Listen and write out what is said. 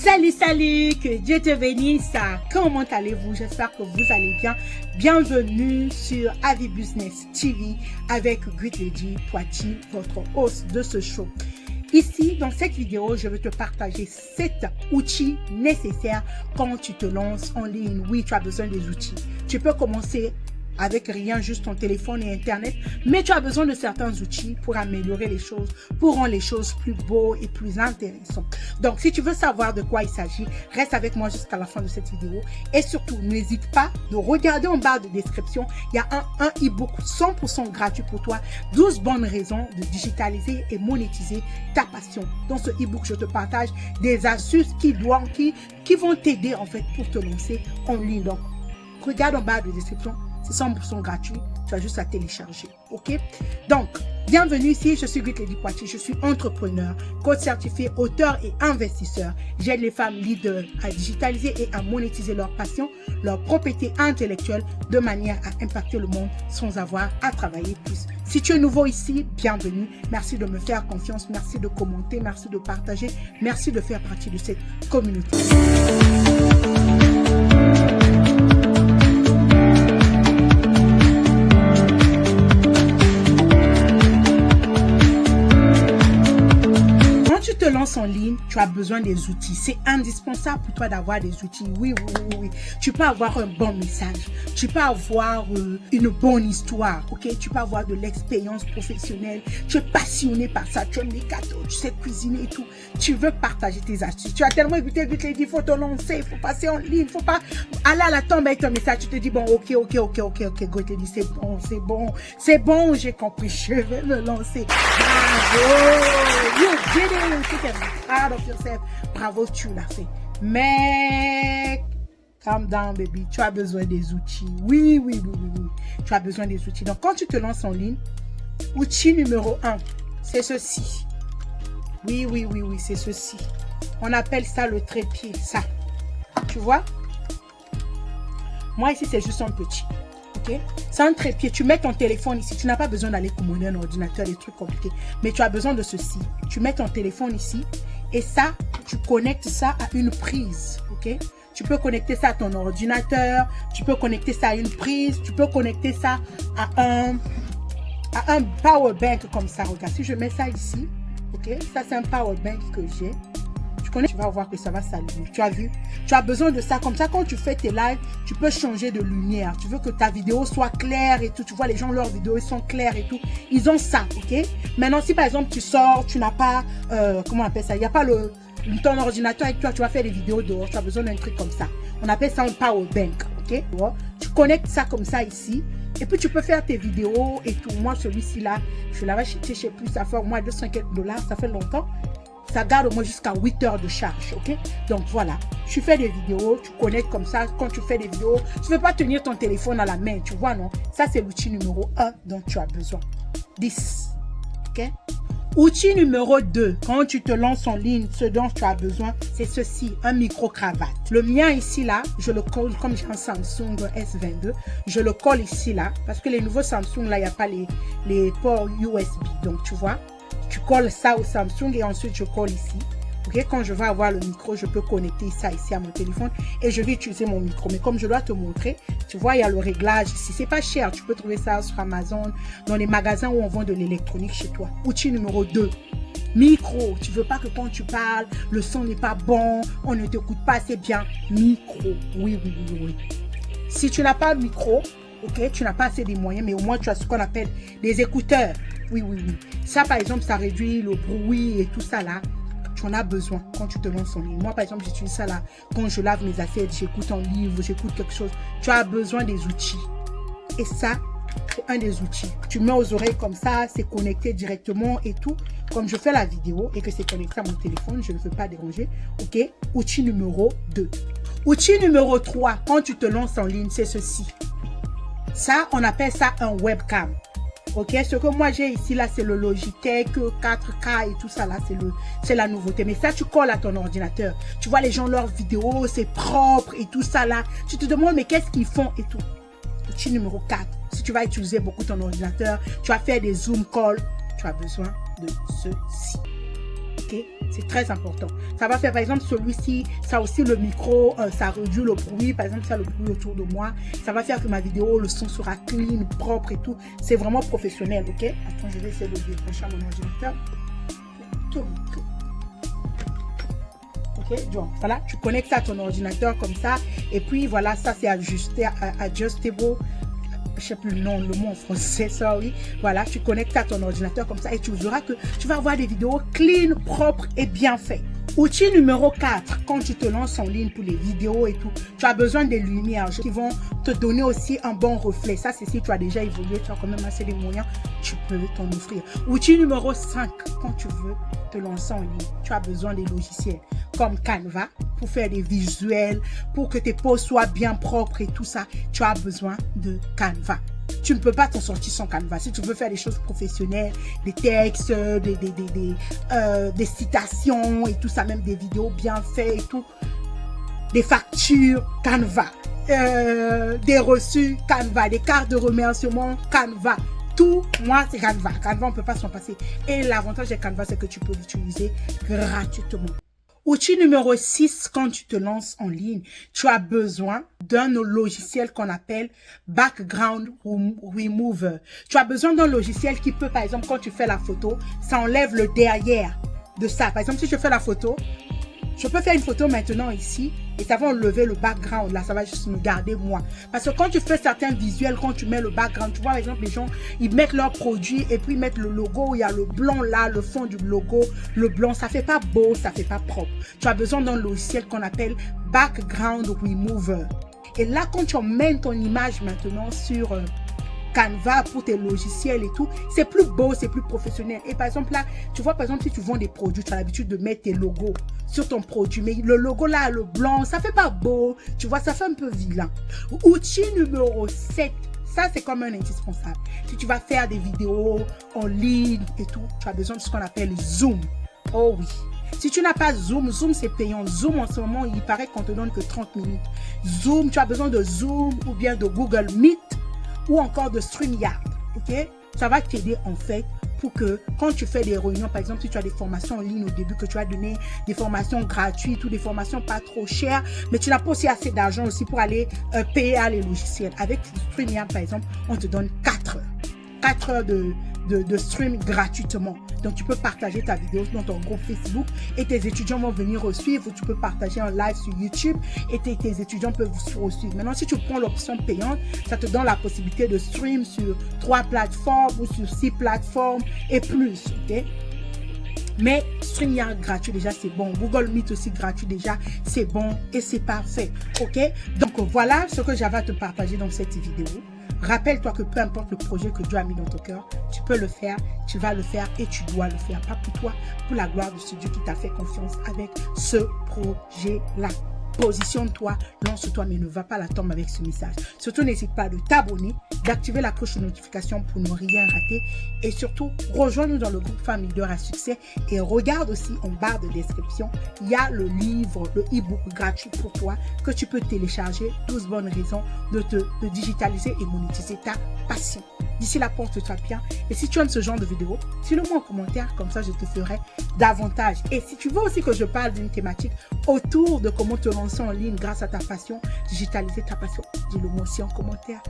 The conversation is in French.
Salut, salut, que Dieu te bénisse. Comment allez-vous? J'espère que vous allez bien. Bienvenue sur Avi Business TV avec Great Lady Poitiers, votre host de ce show. Ici, dans cette vidéo, je vais te partager 7 outils nécessaires quand tu te lances en ligne. Oui, tu as besoin des outils. Tu peux commencer avec rien, juste ton téléphone et Internet, mais tu as besoin de certains outils pour améliorer les choses, pour rendre les choses plus beaux et plus intéressantes. Donc, si tu veux savoir de quoi il s'agit, reste avec moi jusqu'à la fin de cette vidéo. Et surtout, n'hésite pas de regarder en bas de description. Il y a un e-book 100% gratuit pour toi. 12 bonnes raisons de digitaliser et monétiser ta passion. Dans ce e-book, je te partage des astuces qui vont t'aider en fait pour te lancer en ligne. Donc, regarde en bas de description. C'est 100% gratuit, tu as juste à télécharger, ok? Donc, bienvenue ici, je suis Great Lady Poitiers, je suis entrepreneur, coach certifié, auteur et investisseur. J'aide les femmes leaders à digitaliser et à monétiser leur passion, leur propriété intellectuelle de manière à impacter le monde sans avoir à travailler plus. Si tu es nouveau ici, bienvenue. Merci de me faire confiance, merci de commenter, merci de partager, merci de faire partie de cette communauté. Tu te lances en ligne, tu as besoin des outils. C'est indispensable pour toi d'avoir des outils. Oui. Tu peux avoir un bon message. Tu peux avoir une bonne histoire. Ok? Tu peux avoir de l'expérience professionnelle. Tu es passionné par ça. Tu aimes les gâteaux. Tu sais cuisiner et tout. Tu veux partager tes astuces. Tu as tellement écouté que tu te dis, il faut te lancer, il faut passer en ligne, il faut pas aller à la tombe avec ton message. Tu te dis, bon, ok, Great Lady, c'est bon, j'ai compris. Je vais me lancer. Bravo! You did it! You can be proud of yourself. Bravo, tu l'as fait. Mais, calm down, baby. Tu as besoin des outils. Oui. Tu as besoin des outils. Donc, quand tu te lances en ligne, outil numéro 1, c'est ceci. Oui, c'est ceci. On appelle ça le trépied. Ça. Tu vois? Moi, ici, c'est juste un petit. Okay? C'est un trépied, tu mets ton téléphone ici, tu n'as pas besoin d'aller commander un ordinateur, des trucs compliqués, mais tu as besoin de ceci. Tu mets ton téléphone ici et ça, tu connectes ça à une prise, ok? Tu peux connecter ça à ton ordinateur, tu peux connecter ça à une prise, tu peux connecter ça à un power bank comme ça. Regarde, si je mets ça ici, ok? Ça, c'est un power bank que j'ai. Tu vas voir que ça va s'allumer. Tu as vu? Tu as besoin de ça. Comme ça, quand tu fais tes lives, tu peux changer de lumière. Tu veux que ta vidéo soit claire et tout. Tu vois, les gens, leurs vidéos, ils sont clairs et tout. Ils ont ça, ok? Maintenant, si par exemple, tu sors, tu n'as pas, comment on appelle ça? Il n'y a pas ton ordinateur avec toi, tu vas faire des vidéos dehors. Tu as besoin d'un truc comme ça. On appelle ça un power bank, ok? Tu connectes ça comme ça ici. Et puis, tu peux faire tes vidéos et tout. Moi, celui-ci là, je l'avais acheté chez Plus. Ça fait au moins $250. Ça fait longtemps. Ça garde au moins jusqu'à 8 heures de charge, ok? Donc voilà, tu fais des vidéos, tu connectes comme ça. Quand tu fais des vidéos, tu ne veux pas tenir ton téléphone à la main, tu vois, non? Ça, c'est l'outil numéro 1 dont tu as besoin. 10, ok? Outil numéro 2, quand tu te lances en ligne, ce dont tu as besoin, c'est ceci, un micro-cravate. Le mien ici, là, je le colle, comme j'ai un Samsung S22, je le colle ici, là, parce que les nouveaux Samsung, là, il n'y a pas les ports USB, donc tu vois. Tu colles ça au Samsung et ensuite je colle ici. Okay? Quand je vais avoir le micro, je peux connecter ça ici à mon téléphone et je vais utiliser mon micro. Mais comme je dois te montrer, tu vois, il y a le réglage ici. C'est pas cher. Tu peux trouver ça sur Amazon, dans les magasins où on vend de l'électronique chez toi. Outil numéro 2. Micro. Tu veux pas que quand tu parles, le son n'est pas bon, on ne t'écoute pas assez bien. Micro. Oui. Si tu n'as pas de micro, ok, tu n'as pas assez de moyens, mais au moins tu as ce qu'on appelle des écouteurs. Oui. Ça, par exemple, ça réduit le bruit et tout ça là. Tu en as besoin quand tu te lances en ligne. Moi, par exemple, j'utilise ça là. Quand je lave mes assiettes, j'écoute un livre, j'écoute quelque chose. Tu as besoin des outils. Et ça, c'est un des outils. Tu mets aux oreilles comme ça, c'est connecté directement et tout. Comme je fais la vidéo et que c'est connecté à mon téléphone, je ne veux pas déranger. Ok, outil numéro 2. Outil numéro 3, quand tu te lances en ligne, c'est ceci. Ça, on appelle ça un webcam. Ok, ce que moi j'ai ici là, c'est le Logitech 4K et tout ça là, c'est la nouveauté. Mais ça, tu colles à ton ordinateur. Tu vois les gens, leurs vidéos, c'est propre et tout ça là. Tu te demandes, mais qu'est-ce qu'ils font et tout. Outil numéro 4. Si tu vas utiliser beaucoup ton ordinateur, tu vas faire des Zoom calls, tu as besoin de ceci. Ok, C'est très important. Ça va faire, par exemple, celui-ci, ça a aussi le micro, ça réduit le bruit. Par exemple, ça le bruit autour de moi. Ça va faire que ma vidéo, le son sera clean, propre et tout. C'est vraiment professionnel, ok? Attends, je vais essayer de décrocher mon ordinateur. Ok, donc voilà, tu connectes ça à ton ordinateur comme ça. Et puis voilà, ça c'est adjustable. Je sais plus le mot en français, sorry. Voilà, tu connectes à ton ordinateur comme ça et tu verras que tu vas avoir des vidéos clean, propres et bien faites. Outil numéro 4, quand tu te lances en ligne pour les vidéos et tout, tu as besoin des lumières qui vont te donner aussi un bon reflet. Ça, c'est si tu as déjà évolué, tu as quand même assez de moyens, tu peux t'en offrir. Outil numéro 5, quand tu veux te lancer en ligne, tu as besoin des logiciels comme Canva pour faire des visuels, pour que tes posts soient bien propres et tout ça. Tu as besoin de Canva. Tu ne peux pas t'en sortir sans Canva. Si tu veux faire des choses professionnelles, des textes, des citations et tout ça, même des vidéos bien faites et tout, des factures, Canva, des reçus, Canva, des cartes de remerciement, Canva. Tout, moi, c'est Canva. Canva, on ne peut pas s'en passer. Et l'avantage de Canva, c'est que tu peux l'utiliser gratuitement. Outil numéro 6, quand tu te lances en ligne, tu as besoin d'un logiciel qu'on appelle Background Remover. Tu as besoin d'un logiciel qui peut, par exemple, quand tu fais la photo, ça enlève le derrière de ça. Par exemple, si je fais la photo, je peux faire une photo maintenant ici et ça va enlever le background. Là, ça va juste me garder moi. Parce que quand tu fais certains visuels, quand tu mets le background, tu vois, par exemple, les gens, ils mettent leurs produits et puis ils mettent le logo. Il y a le blanc là, le fond du logo, le blanc. Ça fait pas beau, ça fait pas propre. Tu as besoin d'un logiciel qu'on appelle Background Remover. Et là, quand tu emmènes ton image maintenant sur Canva pour tes logiciels et tout, c'est plus beau, c'est plus professionnel. Et par exemple là, tu vois par exemple si tu vends des produits, tu as l'habitude de mettre tes logos sur ton produit, mais le logo là, le blanc, ça fait pas beau, tu vois, ça fait un peu vilain. Outil numéro 7, ça c'est comme un indispensable. Si tu vas faire des vidéos en ligne et tout, tu as besoin de ce qu'on appelle Zoom. Oh oui. Si tu n'as pas Zoom, Zoom c'est payant. Zoom en ce moment, il paraît qu'on te donne que 30 minutes. Zoom, tu as besoin de Zoom ou bien de Google Meet ou encore de StreamYard, ok? Ça va t'aider en fait pour que quand tu fais des réunions, par exemple, si tu as des formations en ligne au début, que tu as donné des formations gratuites ou des formations pas trop chères, mais tu n'as pas aussi assez d'argent aussi pour aller payer à les logiciels. Avec StreamYard, par exemple, on te donne 4 heures. 4 heures de stream gratuitement. Donc, tu peux partager ta vidéo dans ton groupe Facebook et tes étudiants vont venir suivre. Tu peux partager en live sur YouTube et tes étudiants peuvent suivre. Maintenant, si tu prends l'option payante, ça te donne la possibilité de stream sur 3 plateformes ou sur 6 plateformes et plus, ok? Mais StreamYard gratuit déjà, c'est bon. Google Meet aussi gratuit déjà, c'est bon et c'est parfait, ok? Donc, voilà ce que j'avais à te partager dans cette vidéo. Rappelle-toi que peu importe le projet que Dieu a mis dans ton cœur, tu peux le faire, tu vas le faire et tu dois le faire. Pas pour toi, pour la gloire de ce Dieu qui t'a fait confiance avec ce projet-là. Positionne-toi, lance-toi, mais ne va pas l'attendre avec ce message. Surtout, n'hésite pas de t'abonner, d'activer la cloche de notification pour ne rien rater. Et surtout, rejoins-nous dans le groupe Femme Leader à Succès. Et regarde aussi en barre de description, il y a le livre, le e-book gratuit pour toi que tu peux télécharger. 12 bonnes raisons de digitaliser et monétiser ta passion. D'ici là, porte-toi bien. Et si tu aimes ce genre de vidéo, dis-le-moi en commentaire, comme ça je te ferai davantage. Et si tu veux aussi que je parle d'une thématique autour de comment te lancer en ligne grâce à ta passion, digitaliser ta passion, dis-le moi aussi en commentaire.